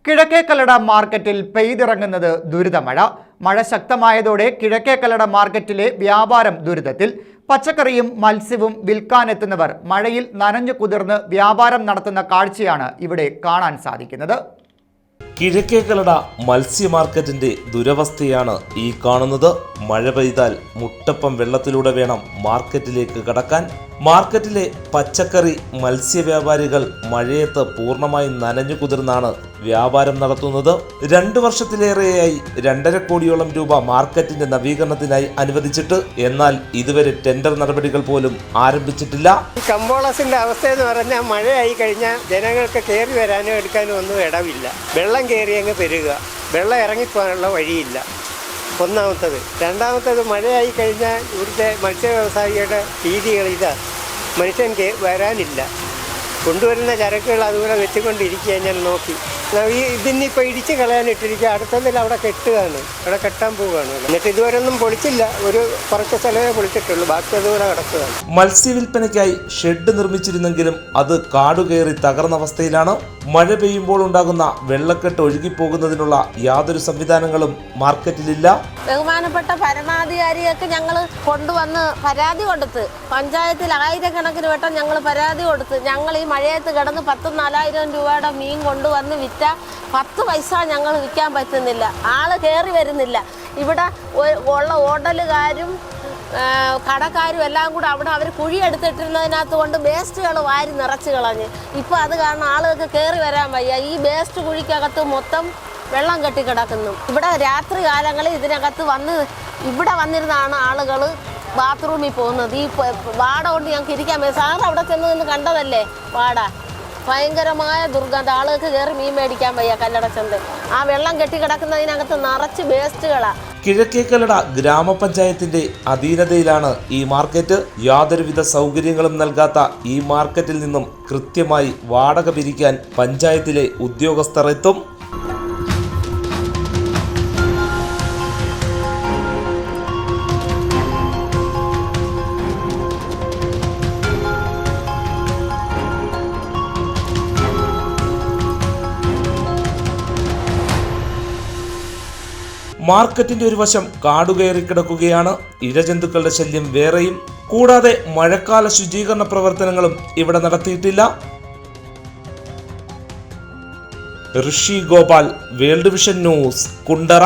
കിഴക്കേക്കല്ലട മാർക്കറ്റിൽ പെയ്തിറങ്ങുന്നത് ദുരിതമഴ. മഴ ശക്തമായതോടെ കിഴക്കേക്കല്ലട മാർക്കറ്റിലെ വ്യാപാരം ദുരിതത്തിൽ. പച്ചക്കറിയും മത്സ്യവും വിൽക്കാനെത്തുന്നവർ മഴയിൽ നനഞ്ഞു കുതിർന്ന് വ്യാപാരം നടത്തുന്ന കാഴ്ചയാണ് ഇവിടെ കാണാൻ സാധിക്കുന്നത്. കിഴക്കേക്കല്ലട മത്സ്യ മാർക്കറ്റിന്റെ ദുരവസ്ഥയാണ് ഈ കാണുന്നത്. മഴ പെയ്താൽ മുട്ടപ്പം വെള്ളത്തിലൂടെ വേണം മാർക്കറ്റിലേക്ക് കടക്കാൻ. മാർക്കറ്റിലെ പച്ചക്കറി മത്സ്യ വ്യാപാരികൾ മഴയത്ത് പൂർണ്ണമായും നനഞ്ഞു കുതിർന്നാണ് വ്യാപാരം നടത്തുന്നത്. 2 വർഷത്തിലേറെയായി 2.5 കോടിയോളം രൂപ മാർക്കറ്റിന്റെ നവീകരണത്തിനായി അനുവദിച്ചിട്ട്, എന്നാൽ ഇതുവരെ ടെൻഡർ നടപടികൾ പോലും ആരംഭിച്ചിട്ടില്ല. കമ്പോളസിന്റെ അവസ്ഥ എന്ന് പറഞ്ഞാൽ മഴയായി കഴിഞ്ഞാൽ ജനങ്ങൾക്ക് കയറി വരാനോ എടുക്കാനോ ഒന്നും ഇടവില്ല. വെള്ളം കയറി അങ്ങ് പെരുക, വെള്ളം ഇറങ്ങിപ്പോകാനുള്ള വഴിയില്ല. ഒന്നാമത്തത്. രണ്ടാമത്തത്, മഴയായി കഴിഞ്ഞാൽ ഇവിടുത്തെ മത്സ്യ വ്യവസായിയുടെ രീതികൾ ഇതാണ്, മനുഷ്യൻ വരാനില്ല. കൊണ്ടുവരുന്ന ചരക്കുകൾ അതുപോലെ വെച്ചുകൊണ്ടിരിക്കുക. ഞാൻ നോക്കി ഇതിന്നിപ്പോൾ ഇടിച്ച് കളയാനിട്ടിരിക്കുക. അടുത്തതിൽ അവിടെ കെട്ടുകയാണ്, അവിടെ കെട്ടാൻ പോവുകയാണ്. എന്നിട്ട് ഇതുവരെ ഒന്നും പൊളിച്ചില്ല. കുറച്ച് സ്ഥലമേ പൊളിച്ചിട്ടുള്ളൂ, ബാക്കി അതുപോലെ കിടക്കുകയാണ്. മത്സ്യവില്പനയ്ക്കായി ഷെഡ് നിർമ്മിച്ചിരുന്നെങ്കിലും അത് കാടുകയറി തകർന്ന അവസ്ഥയിലാണ്. മഴ പെയ്യുമ്പോൾ ഉണ്ടാകുന്ന വെള്ളക്കെട്ട് ഒഴുകിപ്പോകുന്നതിനുള്ള യാതൊരു സംവിധാനങ്ങളും മാർക്കറ്റിലില്ല. ബഹുമാനപ്പെട്ട ഭരണാധികാരികൾക്ക് ഞങ്ങൾ കൊണ്ടുവന്ന് പരാതി കൊടുത്ത്, പഞ്ചായത്തിൽ 1000 കണക്കിന് വട്ടം ഞങ്ങൾ പരാതി കൊടുത്ത്, ഞങ്ങൾ ഈ മഴയത്ത് കിടന്ന് 10,000-4,000 രൂപയുടെ മീൻ കൊണ്ടുവന്ന് വിറ്റ 10 പൈസ ഞങ്ങൾ വിൽക്കാൻ പറ്റുന്നില്ല. ആള് കയറി വരുന്നില്ല. ഇവിടെ ഉള്ള ഹോട്ടലുകാരും കടക്കാരും എല്ലാം കൂടെ അവിടെ അവർ കുഴിയെടുത്തിട്ടിരുന്നതിനകത്ത് കൊണ്ട് വേസ്റ്റുകൾ വാരി നിറച്ച് കളഞ്ഞ്. ഇപ്പോൾ അത് കാരണം ആളുകൾക്ക് കയറി വരാൻ വയ്യ. ഈ വേസ്റ്റ് കുഴിക്കകത്ത് മൊത്തം വെള്ളം കെട്ടിക്കിടക്കുന്നു. ഇവിടെ രാത്രി കാലങ്ങളിൽ ഇതിനകത്ത് ഇവിടെ വന്നിരുന്നാണ് ആളുകൾ ബാത്റൂമിൽ പോകുന്നത്. ഈ വാട കൊണ്ട് ഞങ്ങൾക്ക് ഇരിക്കാൻ പറ്റും. സാറ് അവിടെ ചെന്ന് നിന്ന് കണ്ടതല്ലേ വാട, ഭയങ്കരമായ ദുർഗന്ധം. ആളുകൾക്ക് കയറി മീൻ മേടിക്കാൻ വയ്യ. കല്ലടച്ചന്ത് ആ വെള്ളം കെട്ടിക്കിടക്കുന്നതിനകത്ത് നിറച്ച് വേസ്റ്റുകളാണ്. കിഴക്കേക്കല്ലട ഗ്രാമപഞ്ചായത്തിന്റെ അധീനതയിലാണ് ഈ മാർക്കറ്റ്. യാതൊരുവിധ സൗകര്യങ്ങളും നൽകാത്ത ഈ മാർക്കറ്റിൽ നിന്നും കൃത്യമായി വാടക പിരിക്കാൻ പഞ്ചായത്തിലെ ഉദ്യോഗസ്ഥർ എത്തും. മാർക്കറ്റിന്റെ ഒരു വശം കാടുകയറി കിടക്കുകയാണ്. ഇഴജന്തുക്കളുടെ ശല്യം വേറെയും. കൂടാതെ മഴക്കാല ശുചീകരണ പ്രവർത്തനങ്ങളും ഇവിടെ നടത്തിയിട്ടില്ല. Rishi Gopal, World Vision News, Kundara.